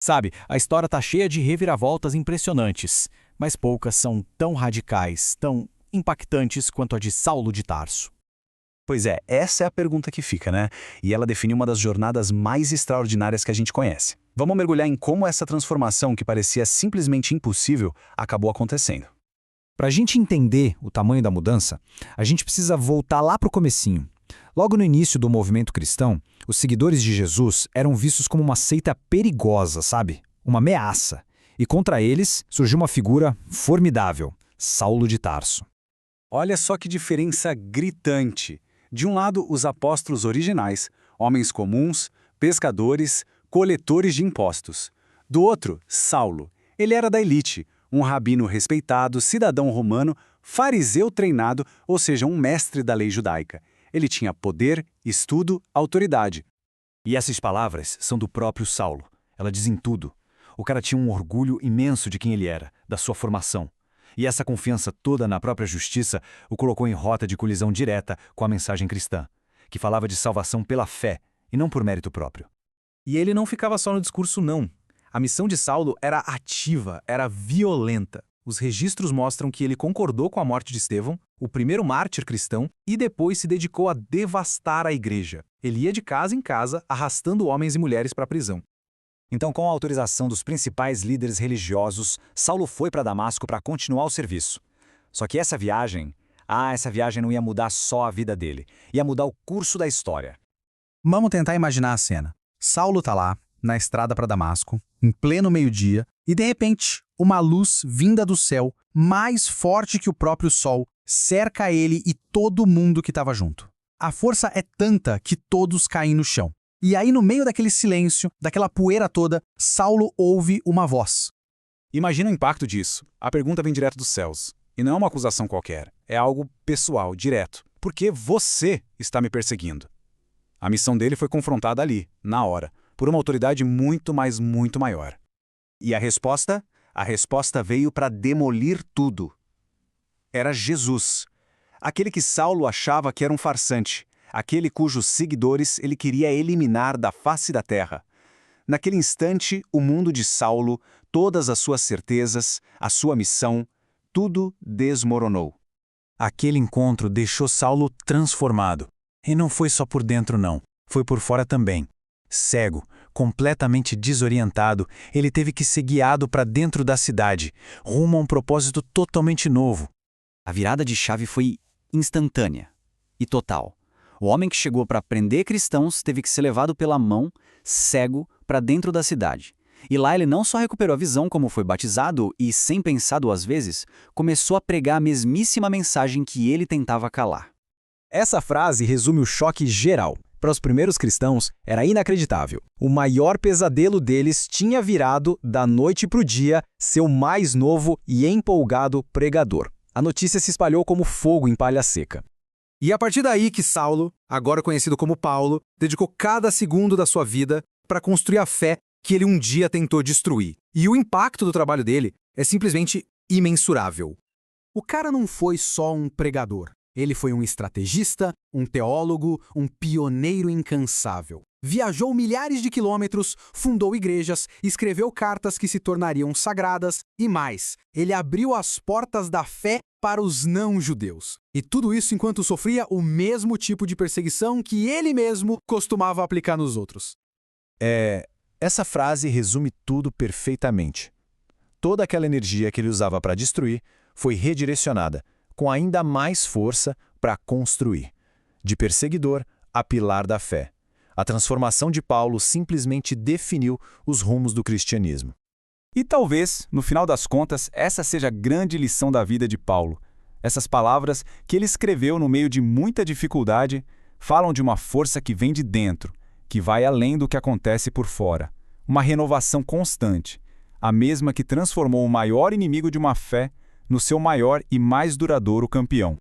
Sabe, a história tá cheia de reviravoltas impressionantes, mas poucas são tão radicais, tão impactantes quanto a de Saulo de Tarso. Pois é, essa é a pergunta que fica, né? E ela define uma das jornadas mais extraordinárias que a gente conhece. Vamos mergulhar em como essa transformação, que parecia simplesmente impossível, acabou acontecendo. Para a gente entender o tamanho da mudança, a gente precisa voltar lá para o comecinho. Logo no início do movimento cristão, os seguidores de Jesus eram vistos como uma seita perigosa, sabe? Uma ameaça. E contra eles surgiu uma figura formidável, Saulo de Tarso. Olha só que diferença gritante. De um lado, os apóstolos originais, homens comuns, pescadores, coletores de impostos. Do outro, Saulo. Ele era da elite, um rabino respeitado, cidadão romano, fariseu treinado, ou seja, um mestre da lei judaica. Ele tinha poder, estudo, autoridade. E essas palavras são do próprio Saulo. Ela dizem tudo. O cara tinha um orgulho imenso de quem ele era, da sua formação. E essa confiança toda na própria justiça o colocou em rota de colisão direta com a mensagem cristã, que falava de salvação pela fé e não por mérito próprio. E ele não ficava só no discurso, não. A missão de Saulo era ativa, era violenta. Os registros mostram que ele concordou com a morte de Estevão, o primeiro mártir cristão, e depois se dedicou a devastar a igreja. Ele ia de casa em casa, arrastando homens e mulheres para a prisão. Então, com a autorização dos principais líderes religiosos, Saulo foi para Damasco para continuar o serviço. Só que essa viagem não ia mudar só a vida dele, ia mudar o curso da história. Vamos tentar imaginar a cena. Saulo tá lá, na estrada para Damasco, em pleno meio-dia, e de repente, uma luz vinda do céu, mais forte que o próprio sol, cerca ele e todo mundo que estava junto. A força é tanta que todos caem no chão. E aí, no meio daquele silêncio, daquela poeira toda, Saulo ouve uma voz. Imagina o impacto disso. A pergunta vem direto dos céus. E não é uma acusação qualquer. É algo pessoal, direto. Por que você está me perseguindo? A missão dele foi confrontada ali, na hora, por uma autoridade muito, mas muito maior. E a resposta? A resposta veio para demolir tudo. Era Jesus. Aquele que Saulo achava que era um farsante. Aquele cujos seguidores ele queria eliminar da face da terra. Naquele instante, o mundo de Saulo, todas as suas certezas, a sua missão, tudo desmoronou. Aquele encontro deixou Saulo transformado. E não foi só por dentro, não. Foi por fora também. Cego, completamente desorientado, ele teve que ser guiado para dentro da cidade, rumo a um propósito totalmente novo. A virada de chave foi instantânea e total. O homem que chegou para prender cristãos teve que ser levado pela mão, cego, para dentro da cidade. E lá ele não só recuperou a visão como foi batizado e, sem pensar duas vezes, começou a pregar a mesmíssima mensagem que ele tentava calar. Essa frase resume o choque geral. Para os primeiros cristãos, era inacreditável. O maior pesadelo deles tinha virado, da noite para o dia, seu mais novo e empolgado pregador. A notícia se espalhou como fogo em palha seca. E a partir daí que Saulo, agora conhecido como Paulo, dedicou cada segundo da sua vida para construir a fé que ele um dia tentou destruir. E o impacto do trabalho dele é simplesmente imensurável. O cara não foi só um pregador. Ele foi um estrategista, um teólogo, um pioneiro incansável. Viajou milhares de quilômetros, fundou igrejas, escreveu cartas que se tornariam sagradas e mais. Ele abriu as portas da fé para os não-judeus. E tudo isso enquanto sofria o mesmo tipo de perseguição que ele mesmo costumava aplicar nos outros. Essa frase resume tudo perfeitamente. Toda aquela energia que ele usava para destruir foi redirecionada, com ainda mais força, para construir. De perseguidor a pilar da fé. A transformação de Paulo simplesmente definiu os rumos do cristianismo. E talvez, no final das contas, essa seja a grande lição da vida de Paulo. Essas palavras que ele escreveu no meio de muita dificuldade falam de uma força que vem de dentro, que vai além do que acontece por fora. Uma renovação constante, a mesma que transformou o maior inimigo de uma fé no seu maior e mais duradouro campeão.